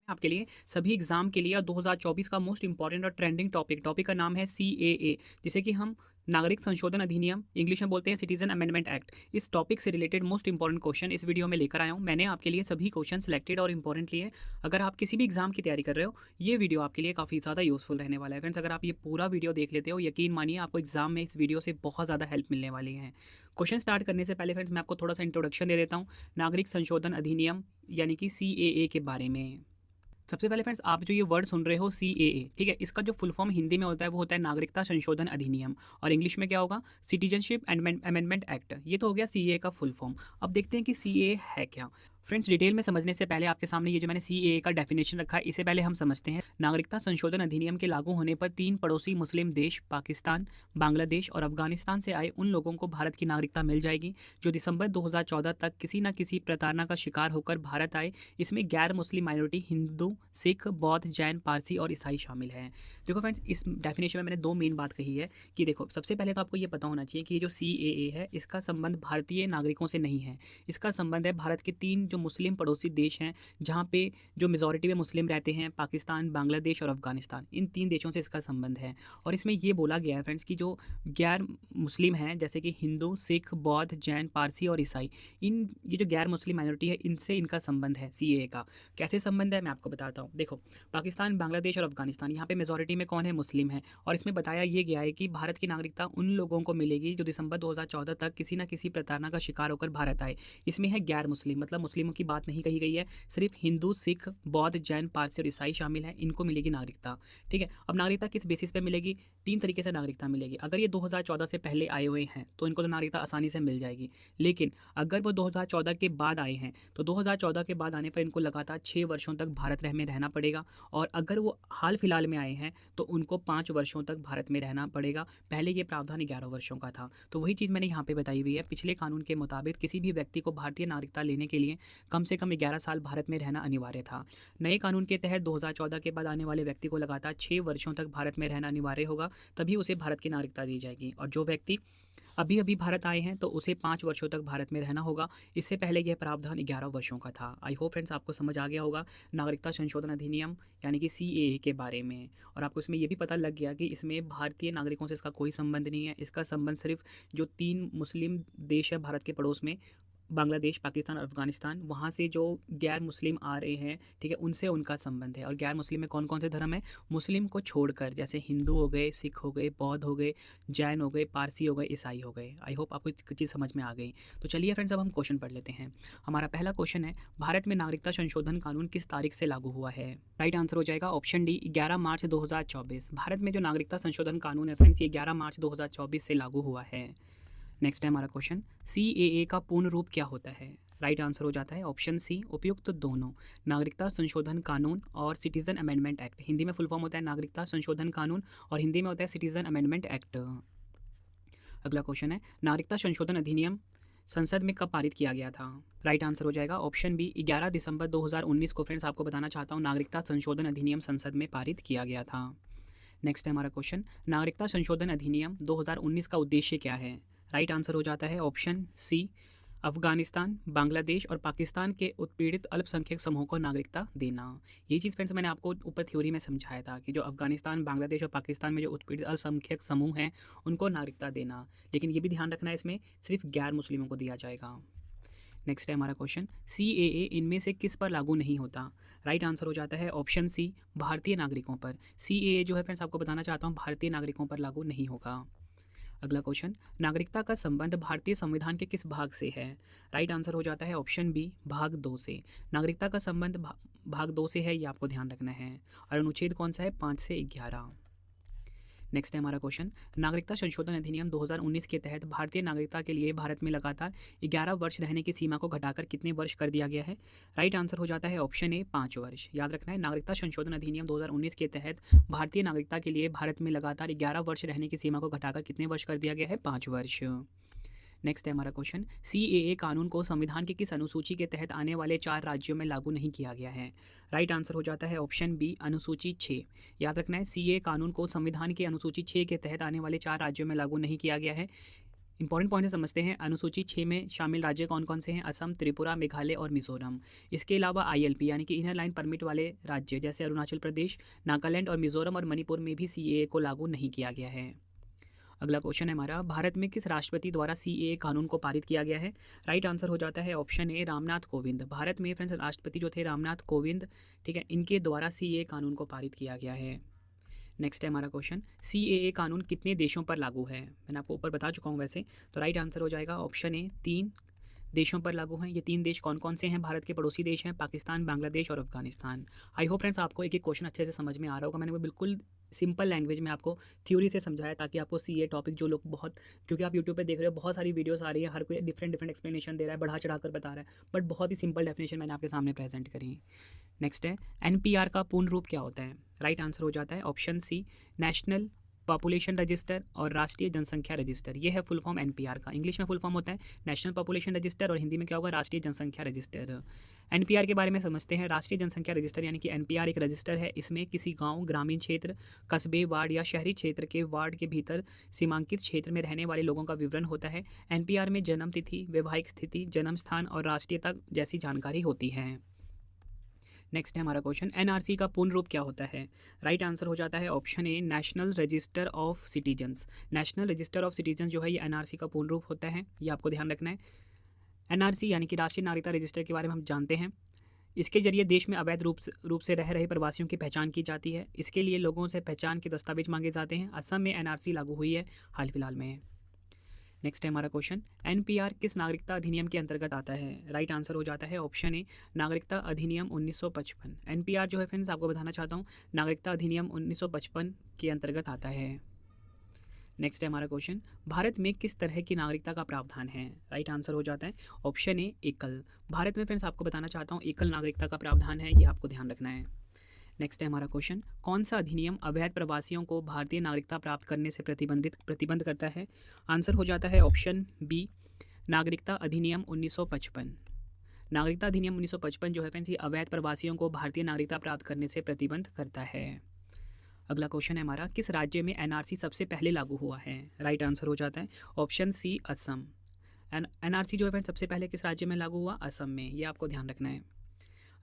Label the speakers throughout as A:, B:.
A: आपके लिए सभी एग्जाम के लिए 2024 का मोस्ट इंपॉर्टेंट और ट्रेंडिंग टॉपिक का नाम है CAA, जिसे कि हम नागरिक संशोधन अधिनियम इंग्लिश में बोलते हैं सिटीजन अमेंडमेंट एक्ट। इस टॉपिक से रिलेटेड मोस्ट इंपॉर्टेंट क्वेश्चन इस वीडियो में लेकर आया हूं। मैंने आपके लिए सभी क्वेश्चन सिलेक्टेड और इंपॉर्टेंट लिए। अगर आप किसी भी एग्जाम की तैयारी कर रहे हो, ये वीडियो आपके लिए काफ़ी ज़्यादा यूजफुल रहने वाला है। फ्रेंड्स, अगर आप ये पूरा वीडियो देख लेते हो, यकीन मानिए आपको एग्जाम में इस वीडियो से बहुत ज़्यादा हेल्प मिलने वाली है। क्वेश्चन स्टार्ट करने से पहले फ्रेंड्स मैं आपको थोड़ा सा इंट्रोडक्शन दे देता हूँ नागरिक संशोधन अधिनियम यानी कि CAA के बारे में। सबसे पहले फ्रेंड्स, आप जो ये वर्ड सुन रहे हो CAA, ठीक है, इसका जो फुल फॉर्म हिंदी में होता है वो होता है नागरिकता संशोधन अधिनियम, और इंग्लिश में क्या होगा, सिटीजनशिप अमेंडमेंट एक्ट। ये तो हो गया CAA का फुल फॉर्म। अब देखते हैं कि CAA है क्या। फ्रेंड्स, डिटेल में समझने से पहले आपके सामने ये जो मैंने CAA का डेफिनेशन रखा है, इसे पहले हम समझते हैं। नागरिकता संशोधन अधिनियम के लागू होने पर 3 पड़ोसी मुस्लिम देश पाकिस्तान, बांग्लादेश और अफगानिस्तान से आए उन लोगों को भारत की नागरिकता मिल जाएगी जो दिसंबर 2014 तक किसी न किसी प्रताड़ना का शिकार होकर भारत आए। इसमें गैर मुस्लिम माइनॉरिटी हिंदू, सिख, बौद्ध, जैन, पारसी और ईसाई शामिल हैं। देखो फ्रेंड्स, इस डेफिनेशन में मैंने 2 मेन बात कही है कि देखो, सबसे पहले तो आपको ये पता होना चाहिए कि ये जो CAA है, इसका संबंध भारतीय नागरिकों से नहीं है। इसका संबंध है भारत के 3 जो मुस्लिम पड़ोसी देश हैं, जहाँ पे जो मेजॉरिटी में मुस्लिम रहते हैं, पाकिस्तान, बांग्लादेश और अफगानिस्तान। इन 3 देशों से इसका संबंध है। और इसमें ये बोला गया है फ्रेंड्स कि जो गैर मुस्लिम हैं, जैसे कि हिंदू, सिख, बौद्ध, जैन, पारसी और ईसाई, ये जो गैर मुस्लिम माइनॉरिटी है, इनसे इनका संबंध है CAA का। कैसे संबंध है मैं आपको बताता हूँ। देखो, पाकिस्तान, बांग्लादेश और अफगानिस्तान, यहाँ पे मेजॉरिटी में कौन है, मुस्लिम है। और इसमें बताया ये गया है कि भारत की नागरिकता उन लोगों को मिलेगी जो दिसंबर 2014 तक किसी न किसी प्रताड़ना का शिकार होकर भारत आए। इसमें है गैर मुस्लिम, मतलब मुस्लिमों की बात नहीं कही गई है, सिर्फ हिंदू, सिख, बौद्ध, जैन, पारसी और ईसाई शामिल हैं। इनको मिलेगी नागरिकता। ठीक है, अब नागरिकता किस बेसिस पे मिलेगी? 3 तरीके से नागरिकता मिलेगी। अगर ये 2014 से पहले आए हुए हैं तो इनको तो नागरिकता आसानी से मिल जाएगी। लेकिन अगर वो 2014 के बाद आए हैं तो 2014 के बाद आने पर इनको लगातार 6 वर्षों तक भारत में रहना पड़ेगा। और अगर वो हाल फिलहाल में आए हैं तो उनको 5 वर्षों तक भारत में रहना पड़ेगा। पहले ये प्रावधान 11 वर्षों का था। तो वही चीज़ मैंने यहाँ पे बताई हुई है। पिछले कानून के मुताबिक किसी भी व्यक्ति को भारतीय नागरिकता लेने के लिए कम से कम 11 साल भारत में रहना अनिवार्य था। नए कानून के तहत 2014 के बाद आने वाले व्यक्ति को लगातार 6 वर्षों तक भारत में रहना अनिवार्य होगा, तभी उसे भारत की नागरिकता दी जाएगी। और जो व्यक्ति अभी अभी भारत आए हैं तो उसे 5 वर्षों तक भारत में रहना होगा। इससे पहले यह प्रावधान 11 वर्षों का था। आई होप फ्रेंड्स आपको समझ आ गया होगा नागरिकता संशोधन अधिनियम यानी कि CAA के बारे में। और आपको इसमें यह भी पता लग गया कि इसमें भारतीय नागरिकों से इसका कोई संबंध नहीं है। इसका संबंध सिर्फ जो 3 मुस्लिम देश है भारत के पड़ोस में, बांग्लादेश, पाकिस्तान और अफगानिस्तान, वहाँ से जो गैर मुस्लिम आ रहे हैं, ठीक है, उनसे उनका संबंध है। और गैर मुस्लिम में कौन कौन से धर्म है? मुस्लिम को छोड़कर, जैसे हिंदू हो गए, सिख हो गए, बौद्ध हो गए, जैन हो गए, पारसी हो गए, ईसाई हो गए। आई होप आपको कुछ चीज़ समझ में आ गई। तो चलिए फ्रेंड्स, अब हम क्वेश्चन पढ़ लेते हैं। हमारा पहला क्वेश्चन है, भारत में नागरिकता संशोधन कानून किस तारीख से लागू हुआ है? राइट आंसर हो जाएगा ऑप्शन डी, 11 मार्च 2024। भारत में जो नागरिकता संशोधन कानून है फ्रेंड्स, ये 11 मार्च 2024 से लागू हुआ है। नेक्स्ट है हमारा क्वेश्चन, CAA का पूर्ण रूप क्या होता है? राइट आंसर हो जाता है ऑप्शन सी, उपयुक्त दोनों। नागरिकता संशोधन कानून और सिटीजन अमेंडमेंट एक्ट, हिंदी में फुल फॉर्म होता है नागरिकता संशोधन कानून और हिंदी में होता है सिटीजन अमेंडमेंट एक्ट। अगला क्वेश्चन है, नागरिकता संशोधन अधिनियम संसद में कब पारित किया गया था? राइट आंसर हो जाएगा ऑप्शन बी, 11 दिसंबर 2019 को फ्रेंड्स आपको बताना चाहता हूँ नागरिकता संशोधन अधिनियम संसद में पारित किया गया था। नेक्स्ट है हमारा क्वेश्चन, नागरिकता संशोधन अधिनियम 2019 का उद्देश्य क्या है? राइट आंसर हो जाता है ऑप्शन सी, अफगानिस्तान, बांग्लादेश और पाकिस्तान के उत्पीड़ित अल्पसंख्यक समूह को नागरिकता देना। ये चीज़ फ्रेंड्स मैंने आपको ऊपर थ्योरी में समझाया था कि जो अफगानिस्तान, बांग्लादेश और पाकिस्तान में जो उत्पीड़ित अल्पसंख्यक समूह हैं उनको नागरिकता देना। लेकिन ये भी ध्यान रखना है, इसमें सिर्फ गैर मुस्लिमों को दिया जाएगा। नेक्स्ट है हमारा क्वेश्चन, CAA इनमें से किस पर लागू नहीं होता? राइट आंसर हो जाता है ऑप्शन सी, भारतीय नागरिकों पर। CAA जो है फ्रेंड्स आपको बताना चाहता हूँ भारतीय नागरिकों पर लागू नहीं होगा। अगला क्वेश्चन, नागरिकता का संबंध भारतीय संविधान के किस भाग से है? राइट आंसर हो जाता है ऑप्शन बी, भाग 2 से। नागरिकता का संबंध भाग 2 से है, ये आपको ध्यान रखना है। और अनुच्छेद कौन सा है? 5 से 11। नेक्स्ट है हमारा क्वेश्चन, नागरिकता संशोधन अधिनियम 2019 के तहत भारतीय नागरिकता के लिए भारत में लगातार 11 वर्ष रहने की सीमा को घटाकर कितने वर्ष कर दिया गया है? राइट आंसर हो जाता है ऑप्शन ए, 5 वर्ष। याद रखना है, नागरिकता संशोधन अधिनियम 2019 के तहत भारतीय नागरिकता के लिए भारत में लगातार 11 वर्ष रहने की सीमा को घटाकर कितने वर्ष कर दिया गया है? 5 वर्ष। नेक्स्ट है हमारा क्वेश्चन, CAA कानून को संविधान की किस अनुसूची के तहत आने वाले 4 राज्यों में लागू नहीं किया गया है? राइट आंसर हो जाता है ऑप्शन बी, अनुसूची 6। याद रखना है, CAA कानून को संविधान की अनुसूची 6 के तहत आने वाले 4 राज्यों में लागू नहीं किया गया है। इंपॉर्टेंट पॉइंट समझते हैं। अनुसूची 6 में शामिल राज्य कौन कौन से हैं? असम, त्रिपुरा, मेघालय और मिजोरम। इसके अलावा ILP यानी कि इनर लाइन परमिट वाले राज्य जैसे अरुणाचल प्रदेश, नागालैंड और मिजोरम और मणिपुर में भी CAA को लागू नहीं किया गया है। अगला क्वेश्चन है हमारा, भारत में किस राष्ट्रपति द्वारा CAA कानून को पारित किया गया है? राइट आंसर हो जाता है ऑप्शन ए, रामनाथ कोविंद। भारत में फ्रेंड्स राष्ट्रपति जो थे रामनाथ कोविंद, ठीक है, इनके द्वारा CAA कानून को पारित किया गया है। नेक्स्ट है हमारा क्वेश्चन, CAA कानून कितने देशों पर लागू है? मैंने आपको ऊपर बता चुका हूँ वैसे, तो राइट आंसर हो जाएगा ऑप्शन ए, 3 देशों पर लागू हैं। ये 3 देश कौन कौन से हैं? भारत के पड़ोसी देश हैं, पाकिस्तान, बांग्लादेश और अफगानिस्तान। आई होप फ्रेंड्स आपको एक एक क्वेश्चन अच्छे से समझ में आ रहा होगा। मैंने वो बिल्कुल सिंपल लैंग्वेज में आपको थ्योरी से समझाया ताकि आपको CA टॉपिक जो लोग बहुत, क्योंकि आप यूट्यूब पे देख रहे हो बहुत सारी वीडियोस आ रही है, हर कोई डिफरेंट एक्सप्लेनेशन दे रहा है, बढ़ा चढ़ाकर बता रहा है, बट बहुत ही सिंपल डेफिनेशन मैंने आपके सामने प्रेजेंट करी है। नेक्स्ट है, NPR का पूर्ण रूप क्या होता है? राइट आंसर हो जाता है option C, national population register और राष्ट्रीय जनसंख्या रजिस्टर। ये है फुल फॉर्म NPR का। इंग्लिश में फुल फॉर्म होता है नेशनल पॉपुलेशन रजिस्टर और हिंदी में क्या होगा? राष्ट्रीय जनसंख्या रजिस्टर। NPR के बारे में समझते हैं। राष्ट्रीय जनसंख्या रजिस्टर यानी कि NPR एक रजिस्टर है। इसमें किसी गांव, ग्रामीण क्षेत्र, कस्बे, वार्ड या शहरी क्षेत्र के वार्ड के भीतर सीमांकित क्षेत्र में रहने वाले लोगों का विवरण होता है। NPR में जन्म तिथि, वैवाहिक स्थिति, जन्म स्थान और राष्ट्रीयता जैसी जानकारी होती है। नेक्स्ट है हमारा क्वेश्चन, NRC का पूर्ण रूप क्या होता है? राइट आंसर हो जाता है option A, national register of citizens. National register of citizen जो है ये NRC का पूर्ण रूप होता है, ये आपको ध्यान रखना है। NRC यानी कि राष्ट्रीय नागरिकता रजिस्टर के बारे में हम जानते हैं। इसके जरिए देश में अवैध रूप से रह रहे प्रवासियों की पहचान की जाती है। इसके लिए लोगों से पहचान के दस्तावेज मांगे जाते हैं। असम में NRC लागू हुई है हाल फिलहाल में। नेक्स्ट है हमारा क्वेश्चन, NPR किस नागरिकता अधिनियम के अंतर्गत आता है? राइट आंसर हो जाता है ऑप्शन ए, नागरिकता अधिनियम 1955। NPR जो है फ्रेंड्स आपको बताना चाहता हूँ नागरिकता अधिनियम 1955 के अंतर्गत आता है। नेक्स्ट है हमारा क्वेश्चन, भारत में किस तरह की नागरिकता का प्रावधान है? राइट आंसर हो जाता है ऑप्शन ए, एकल। भारत में फ्रेंड्स आपको बताना चाहता हूँ एकल नागरिकता का प्रावधान है, ये आपको ध्यान रखना है। नेक्स्ट है हमारा क्वेश्चन, कौन सा अधिनियम अवैध प्रवासियों को भारतीय नागरिकता प्राप्त करने से प्रतिबंध करता है? आंसर हो जाता है ऑप्शन बी, नागरिकता अधिनियम 1955। नागरिकता अधिनियम 1955 जो है फ्रेंड्स ये अवैध प्रवासियों को भारतीय नागरिकता प्राप्त करने से प्रतिबंध करता है। अगला क्वेश्चन है हमारा, किस राज्य में NRC सबसे पहले लागू हुआ है? राइट आंसर हो जाता है ऑप्शन सी, असम। NRC जो है फ्रेंड्स सबसे पहले किस राज्य में लागू हुआ? असम में, ये आपको ध्यान रखना है।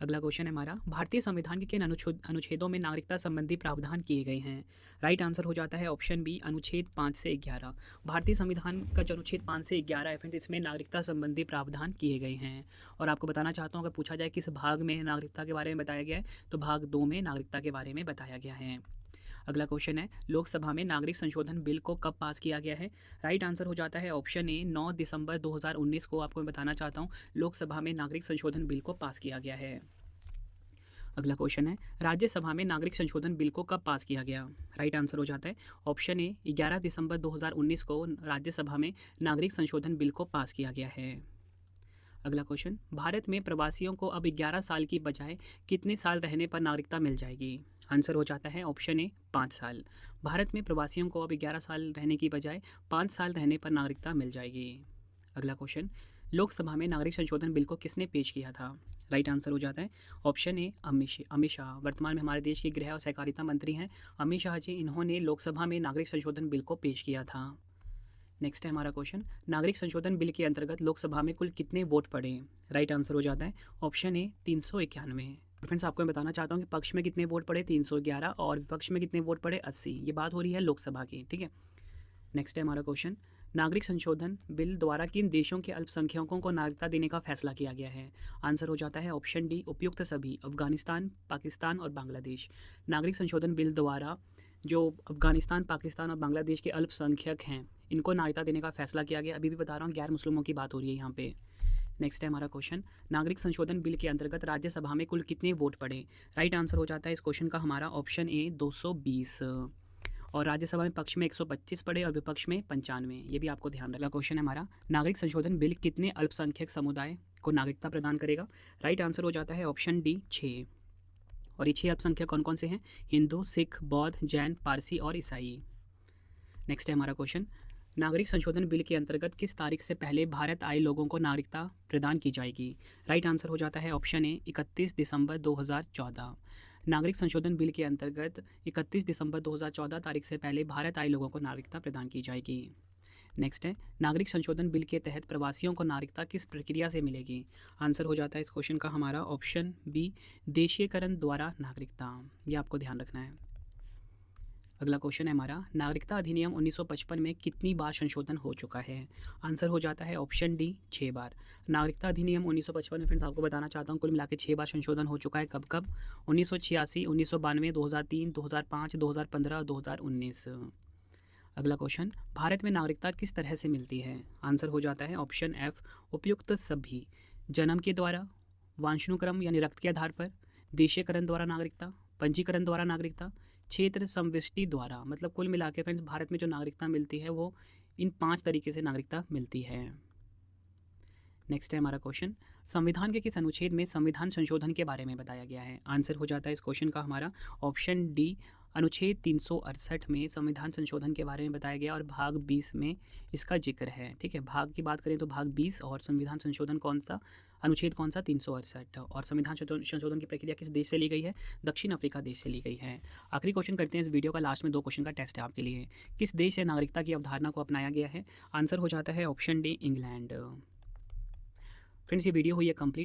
A: अगला क्वेश्चन है हमारा, भारतीय संविधान के किन अनुच्छेदों में नागरिकता संबंधी प्रावधान किए गए हैं? राइट आंसर हो जाता है ऑप्शन बी, अनुच्छेद 5 से 11। भारतीय संविधान का जो अनुच्छेद 5 से 11 है फ्रेंड्स इसमें नागरिकता संबंधी प्रावधान किए गए हैं। और आपको बताना चाहता हूँ अगर पूछा जाए किस भाग में नागरिकता के बारे में बताया गया है, तो भाग 2 में नागरिकता के बारे में बताया गया है। अगला क्वेश्चन है, लोकसभा में नागरिक संशोधन बिल को कब पास किया गया है? राइट आंसर हो जाता है ऑप्शन ए, 9 दिसंबर 2019 को आपको मैं बताना चाहता हूँ लोकसभा में नागरिक संशोधन बिल को पास किया गया है। अगला क्वेश्चन है, राज्यसभा में नागरिक संशोधन बिल को कब पास किया गया? राइट आंसर हो जाता है ऑप्शन ए, 11 दिसंबर 2019 को राज्यसभा में नागरिक संशोधन बिल को पास किया गया है। अगला क्वेश्चन, भारत में प्रवासियों को अब 11 साल की बजाय कितने साल रहने पर नागरिकता मिल जाएगी? आंसर हो जाता है ऑप्शन ए, 5 साल। भारत में प्रवासियों को अब 11 साल रहने की बजाय 5 साल रहने पर नागरिकता मिल जाएगी। अगला क्वेश्चन, लोकसभा में नागरिक संशोधन बिल को किसने पेश किया था? राइट आंसर हो जाता है ऑप्शन ए, अमित शाह। वर्तमान में हमारे देश के गृह और सहकारिता मंत्री हैं अमित शाह जी, इन्होंने लोकसभा में नागरिक संशोधन बिल को पेश किया था। नेक्स्ट है हमारा क्वेश्चन, नागरिक संशोधन बिल के अंतर्गत लोकसभा में कुल कितने वोट पड़े? राइट आंसर हो जाता है ऑप्शन ए, 391। फ्रेंड्स आपको मैं बताना चाहता हूँ कि पक्ष में कितने वोट पड़े? 311 और विपक्ष में कितने वोट पड़े? 80। ये बात हो रही है लोकसभा की, ठीक है। नेक्स्ट है हमारा क्वेश्चन, नागरिक संशोधन बिल द्वारा किन देशों के अल्पसंख्यकों को नागरिकता देने का फैसला किया गया है? आंसर हो जाता है ऑप्शन डी, उपयुक्त सभी, अफगानिस्तान, पाकिस्तान और बांग्लादेश। नागरिक संशोधन बिल द्वारा जो अफगानिस्तान, पाकिस्तान और बांग्लादेश के अल्पसंख्यक हैं इनको नागरिकता देने का फैसला किया गया। अभी भी बता रहा हूँ गैर मुस्लिमों की बात हो रही है यहाँ पे। नेक्स्ट है हमारा क्वेश्चन, नागरिक संशोधन बिल के अंतर्गत राज्यसभा में कुल कितने वोट पड़े? राइट आंसर हो जाता है इस क्वेश्चन का हमारा ऑप्शन ए, 220। और राज्यसभा में पक्ष में 125 पड़े और विपक्ष में 95। ये भी आपको ध्यान रखना। क्वेश्चन है हमारा, नागरिक संशोधन बिल कितने अल्पसंख्यक समुदाय को नागरिकता प्रदान करेगा? राइट आंसर हो जाता है ऑप्शन डी, 6। और ये 6 अल्पसंख्यक कौन कौन से हैं? हिंदू, सिख, बौद्ध, जैन, पारसी और ईसाई। नेक्स्ट है हमारा क्वेश्चन, नागरिक संशोधन बिल के अंतर्गत किस तारीख से पहले भारत आए लोगों को नागरिकता प्रदान की जाएगी? राइट आंसर हो जाता है ऑप्शन ए, 31 दिसंबर 2014। नागरिक संशोधन बिल के अंतर्गत 31 दिसंबर 2014 तारीख से पहले भारत आए लोगों को नागरिकता प्रदान की जाएगी। नेक्स्ट है, नागरिक संशोधन बिल के तहत प्रवासियों को नागरिकता किस प्रक्रिया से मिलेगी? आंसर हो जाता है इस क्वेश्चन का हमारा ऑप्शन बी, देशीयकरण द्वारा नागरिकता। ये आपको ध्यान रखना है। अगला क्वेश्चन है हमारा, नागरिकता अधिनियम 1955 में कितनी बार संशोधन हो चुका है? आंसर हो जाता है ऑप्शन डी, 6 बार। नागरिकता अधिनियम 1955 में फ्रेंड्स आपको बताना चाहता हूँ कुल मिला के 6 बार संशोधन हो चुका है। कब कब? 1986, 1992, 2003, 2005, 2015, 2019। अगला क्वेश्चन, भारत में नागरिकता किस तरह से मिलती है? आंसर हो जाता है ऑप्शन एफ, उपयुक्त सभी। जन्म के द्वारा, वंशानुक्रम यानी रक्त के आधार पर, देशीयकरण द्वारा नागरिकता, पंजीकरण द्वारा नागरिकता, क्षेत्र समविष्टि द्वारा। मतलब कुल मिला के फ्रेंड्स भारत में जो नागरिकता मिलती है वो इन 5 तरीके से नागरिकता मिलती है। नेक्स्ट है हमारा क्वेश्चन, संविधान के किस अनुच्छेद में संविधान संशोधन के बारे में बताया गया है? आंसर हो जाता है इस क्वेश्चन का हमारा ऑप्शन डी, अनुच्छेद 368 में संविधान संशोधन के बारे में बताया गया और भाग 20 में इसका जिक्र है। ठीक है, भाग की बात करें तो भाग 20 और संविधान संशोधन कौन सा, अनुच्छेद कौन सा, 368। और संविधान संशोधन की प्रक्रिया किस देश से ली गई है? दक्षिण अफ्रीका देश से ली गई है। आखिरी क्वेश्चन करते हैं इस वीडियो का, लास्ट में 2 क्वेश्चन का टेस्ट है आपके लिए। किस देश से नागरिकता की अवधारणा को अपनाया गया है? आंसर हो जाता है ऑप्शन डी, इंग्लैंड। फ्रेंड्स ये वीडियो हुई है कंप्लीट।